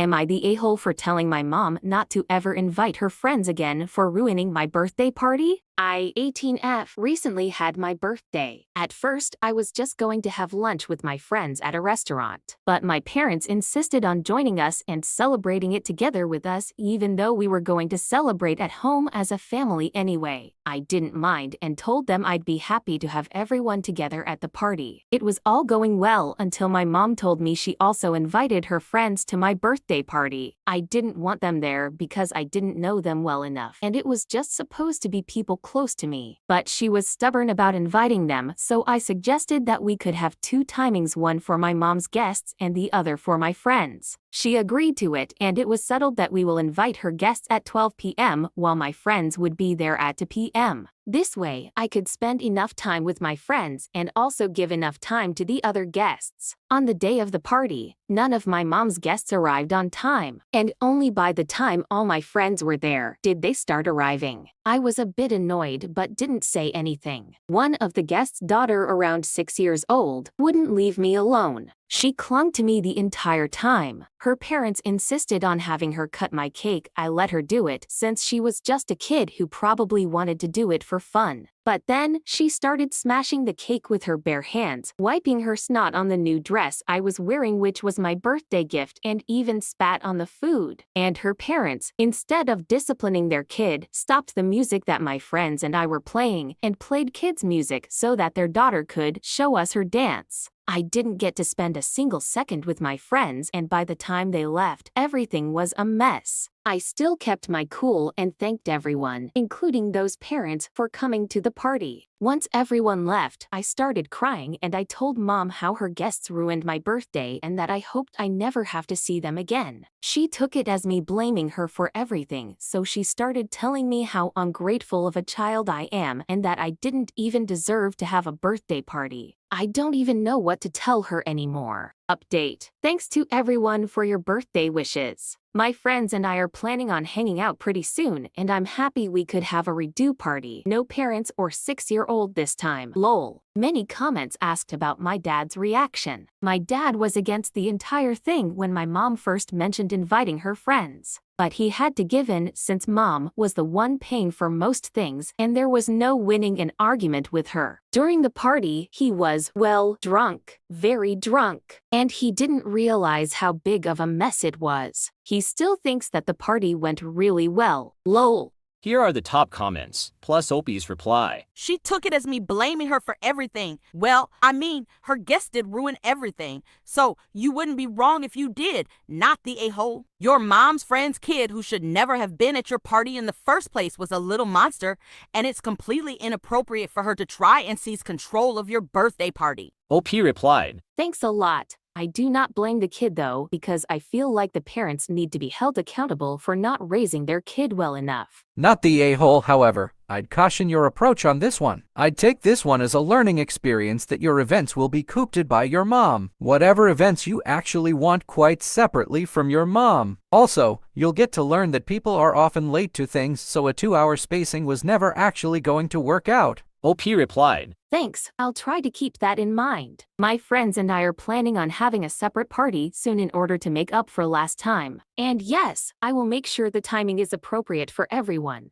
Am I the a-hole for telling my mom not to ever invite her friends again for ruining my birthday party? I, 18F, recently had my birthday. At first, I was just going to have lunch with my friends at a restaurant. But my parents insisted on joining us and celebrating it together with us, even though we were going to celebrate at home as a family anyway. I didn't mind and told them I'd be happy to have everyone together at the party. It was all going well until my mom told me she also invited her friends to my birthday party. I didn't want them there because I didn't know them well enough, and it was just supposed to be people close to me. But she was stubborn about inviting them, so I suggested that we could have two timings, one for my mom's guests and the other for my friends. She agreed to it, and it was settled that we will invite her guests at 12 p.m. while my friends would be there at 2 p.m. This way, I could spend enough time with my friends and also give enough time to the other guests. On the day of the party, none of my mom's guests arrived on time, and only by the time all my friends were there did they start arriving. I was a bit annoyed but didn't say anything. One of the guests' daughter, around 6 years old, wouldn't leave me alone. She clung to me the entire time. Her parents insisted on having her cut my cake. I let her do it since she was just a kid who probably wanted to do it for fun. But then, she started smashing the cake with her bare hands, wiping her snot on the new dress I was wearing, which was my birthday gift, and even spat on the food. And her parents, instead of disciplining their kid, stopped the music that my friends and I were playing and played kids' music so that their daughter could show us her dance. I didn't get to spend a single second with my friends, and by the time they left, everything was a mess. I still kept my cool and thanked everyone, including those parents, for coming to the party. Once everyone left, I started crying and I told Mom how her guests ruined my birthday and that I hoped I never have to see them again. She took it as me blaming her for everything, so she started telling me how ungrateful of a child I am and that I didn't even deserve to have a birthday party. I don't even know what to tell her anymore. Update. Thanks to everyone for your birthday wishes. My friends and I are planning on hanging out pretty soon, and I'm happy we could have a redo party. No parents or 6-year-old this time. Lol. Many comments asked about my dad's reaction. My dad was against the entire thing when my mom first mentioned inviting her friends. But he had to give in since Mom was the one paying for most things and there was no winning an argument with her. During the party, he was, well, drunk. Very drunk. And he didn't realize how big of a mess it was. He still thinks that the party went really well. Lol. Here are the top comments, plus Opie's reply. She took it as me blaming her for everything. Well, I mean, her guests did ruin everything. So you wouldn't be wrong if you did, not the a-hole. Your mom's friend's kid who should never have been at your party in the first place was a little monster, and it's completely inappropriate for her to try and seize control of your birthday party. OP replied. Thanks a lot. I do not blame the kid though, because I feel like the parents need to be held accountable for not raising their kid well enough. Not the a-hole, however. I'd caution your approach on this one. I'd take this one as a learning experience that your events will be coopted by your mom. Whatever events you actually want quite separately from your mom. Also, you'll get to learn that people are often late to things, so a 2-hour spacing was never actually going to work out. OP replied. Thanks, I'll try to keep that in mind. My friends and I are planning on having a separate party soon in order to make up for last time. And yes, I will make sure the timing is appropriate for everyone.